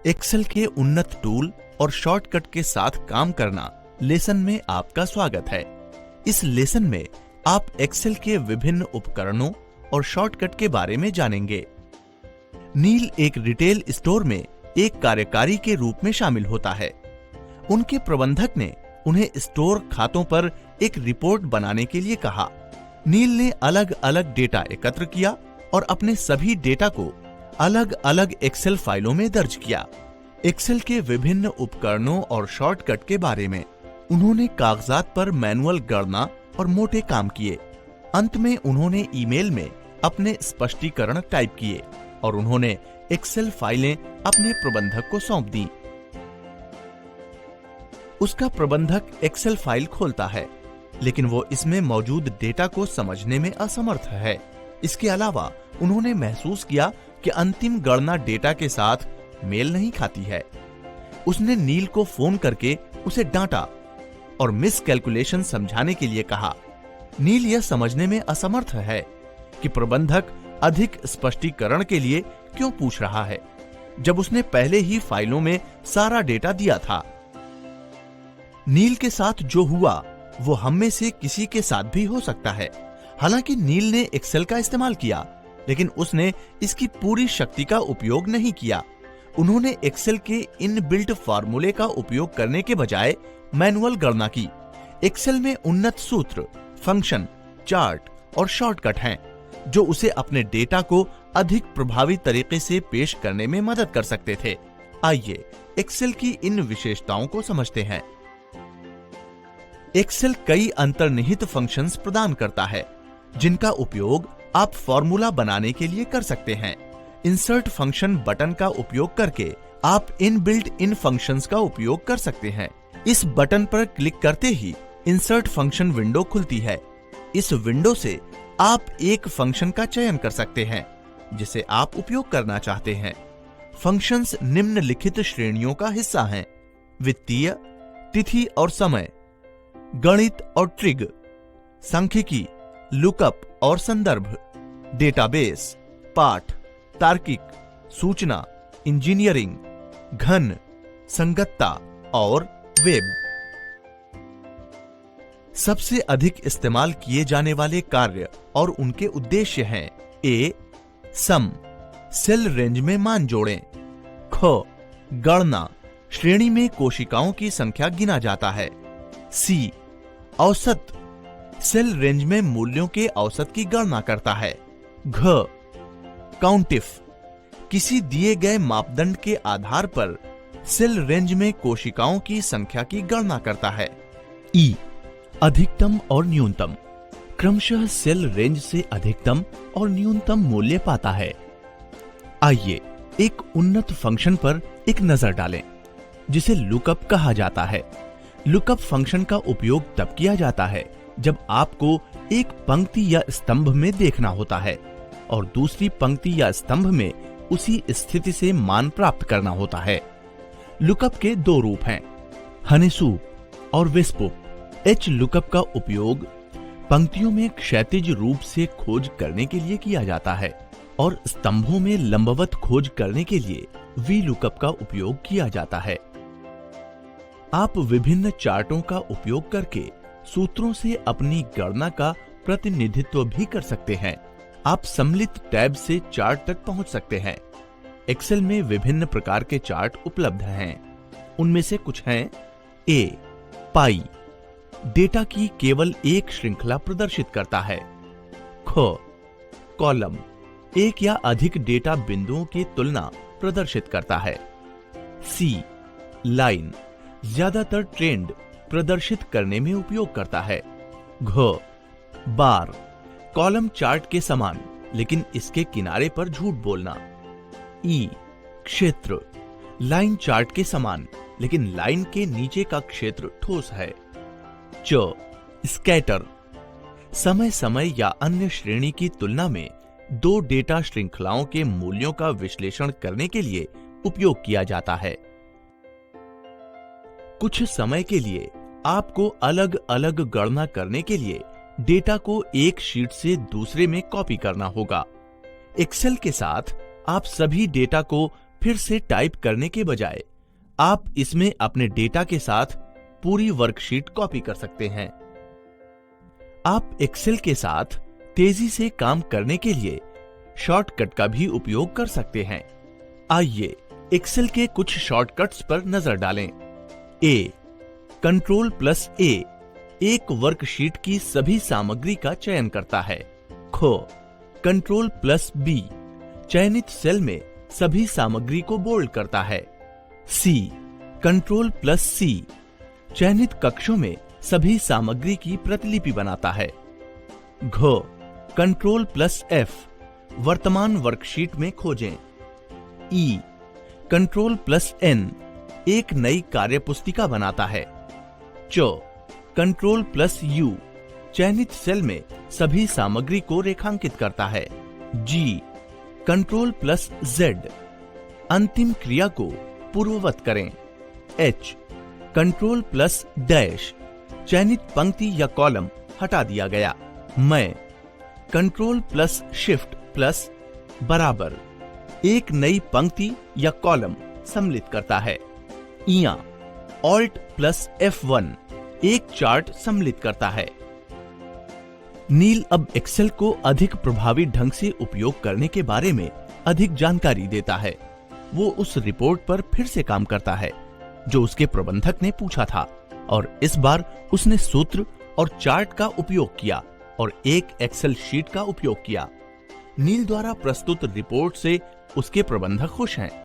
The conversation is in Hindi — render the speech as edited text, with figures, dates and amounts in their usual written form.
एक्सेल के उन्नत टूल और शॉर्टकट के साथ काम करना लेसन में आपका स्वागत है। इस लेसन में आप एक्सेल के विभिन्न उपकरणों और शॉर्टकट के बारे में जानेंगे। नील एक रिटेल स्टोर में एक कार्यकारी के रूप में शामिल होता है। उनके प्रबंधक ने उन्हें स्टोर खातों पर एक रिपोर्ट बनाने के लिए कहा। नील ने अलग अलग डेटा एकत्र किया और अपने सभी डेटा को अलग अलग एक्सेल फाइलों में दर्ज किया। एक्सेल के विभिन्न उपकरणों और शॉर्टकट के बारे में उन्होंने कागजात पर मैनुअल गणना और मोटे काम किए। अंत में उन्होंने ईमेल में अपने स्पष्टीकरण टाइप किए और उन्होंने एक्सेल फाइलें अपने प्रबंधक को सौंप दी। उसका प्रबंधक एक्सेल फाइल खोलता है, लेकिन वो इसमें मौजूद डेटा को समझने में असमर्थ है। इसके अलावा उन्होंने महसूस किया कि अंतिम गणना डेटा के साथ मेल नहीं खाती है। उसने नील को फोन करके उसे डांटा और मिस कैलकुलेशन समझाने के लिए कहा। नील यह समझने में असमर्थ है कि प्रबंधक अधिक स्पष्टीकरण के लिए क्यों पूछ रहा है, जब उसने पहले ही फाइलों में सारा डेटा दिया था। नील के साथ जो हुआ वो हम में से किसी के साथ भी हो सकता है। हालांकि नील ने एक्सेल का इस्तेमाल किया, लेकिन उसने इसकी पूरी शक्ति का उपयोग नहीं किया। उन्होंने एक्सेल के इनबिल्ट फार्मूले का उपयोग करने के बजाय मैनुअल गणना की। एक्सेल में उन्नत सूत्र, फंक्शन, चार्ट और शॉर्टकट हैं, जो उसे अपने डेटा को अधिक प्रभावी तरीके से पेश करने में मदद कर सकते थे। आइए एक्सेल की इन विशेषताओं को समझते हैं। एक्सेल कई अंतर्निहित फंक्शंस प्रदान करता है, जिनका उपयोग आप फॉर्मूला बनाने के लिए कर सकते हैं। इंसर्ट फंक्शन बटन का उपयोग करके आप इनबिल्ट इन फंक्शंस का उपयोग कर सकते हैं। इस बटन पर क्लिक करते ही इंसर्ट फंक्शन विंडो खुलती है। इस विंडो से आप एक फंक्शन का चयन कर सकते हैं जिसे आप उपयोग करना चाहते हैं। फंक्शंस निम्नलिखित श्रेणियों का हिस्सा हैं: वित्तीय, तिथि और समय, गणित और ट्रिग, सांख्यिकी, लुकअप और संदर्भ, डेटाबेस, पाठ, तार्किक, सूचना, इंजीनियरिंग, घन, संगतता और वेब। सबसे अधिक इस्तेमाल किए जाने वाले कार्य और उनके उद्देश्य हैं: ए, सम, सेल रेंज में मान जोड़ें। ख, गणना, श्रेणी में कोशिकाओं की संख्या गिना जाता है। सी, औसत, सेल रेंज में मूल्यों के औसत की गणना करता है। घ, काउंटिफ, किसी दिए गए मापदंड के आधार पर सेल रेंज में कोशिकाओं की संख्या की गणना करता है। ई, अधिकतम और न्यूनतम, क्रमशः सेल रेंज से अधिकतम और न्यूनतम मूल्य पाता है। आइए एक उन्नत फंक्शन पर एक नजर डालें, जिसे लुकअप कहा जाता है। लुकअप फंक्शन का उपयोग तब किया जाता है जब आपको एक पंक्ति या स्तंभ में देखना होता है और दूसरी पंक्ति या स्तंभ में उसी स्थिति से मान प्राप्त करना होता है। लुकअप के दो रूप हैं, हनीसूप और विस्पुप। एच लुकअप का उपयोग पंक्तियों में क्षैतिज रूप से खोज करने के लिए किया जाता है और स्तंभों में लंबवत खोज करने के लिए वी लुकअप का उपयोग किया जाता है। आप विभिन्न चार्टों का उपयोग करके सूत्रों से अपनी गणना का प्रतिनिधित्व भी कर सकते हैं। आप सम्मिलित टैब से चार्ट तक पहुंच सकते हैं। एक्सेल में विभिन्न प्रकार के चार्ट उपलब्ध हैं। उनमें से कुछ हैं: ए, पाई, डेटा की केवल एक श्रृंखला प्रदर्शित करता है। ख, कॉलम, एक या अधिक डेटा बिंदुओं की तुलना प्रदर्शित करता है। सी, लाइन, ज्यादातर ट्रेंड प्रदर्शित करने में उपयोग करता है। घ, बार, कॉलम चार्ट के समान लेकिन इसके किनारे पर झूठ बोलना। ई, क्षेत्र, लाइन चार्ट के समान लेकिन लाइन के नीचे का क्षेत्र ठोस है। च, स्कैटर, समय समय या अन्य श्रेणी की तुलना में दो डेटा श्रृंखलाओं के मूल्यों का विश्लेषण करने के लिए उपयोग किया जाता है। कुछ समय के लिए आपको अलग अलग गणना करने के लिए डेटा को एक शीट से दूसरे में कॉपी करना होगा। एक्सेल के साथ आप सभी डेटा को फिर से टाइप करने के बजाय आप इसमें अपने डेटा के साथ पूरी वर्कशीट कॉपी कर सकते हैं। आप एक्सेल के साथ तेजी से काम करने के लिए शॉर्टकट का भी उपयोग कर सकते हैं। आइए एक्सेल के कुछ शॉर्टकट्स पर नजर डालें। ए, Ctrl+A एक वर्कशीट की सभी सामग्री का चयन करता है। ख, Ctrl+B चयनित सेल में सभी सामग्री को बोल्ड करता है। सी, Ctrl+C चयनित कक्षों में सभी सामग्री की प्रतिलिपि बनाता है। घ, Ctrl+F वर्तमान वर्कशीट में खोजें। ई, Ctrl+N एक नई कार्यपुस्तिका बनाता है। च, Ctrl+U चयनित सेल में सभी सामग्री को रेखांकित करता है। जी, Ctrl+Z अंतिम क्रिया को पूर्ववत करें। H, Ctrl+- चयनित पंक्ति या कॉलम हटा दिया गया। मैं, Ctrl+Shift+ बराबर एक नई पंक्ति या कॉलम सम्मिलित करता है। इया, Alt+F1 एक चार्ट सम्मिलित करता है। नील अब एक्सेल को अधिक प्रभावी ढंग से उपयोग करने के बारे में अधिक जानकारी देता है। वो उस रिपोर्ट पर फिर से काम करता है जो उसके प्रबंधक ने पूछा था, और इस बार उसने सूत्र और चार्ट का उपयोग किया और एक एक्सेल शीट का उपयोग किया। नील द्वारा प्रस्तुत रिपोर्ट से उसके प्रबंधक खुश हैं।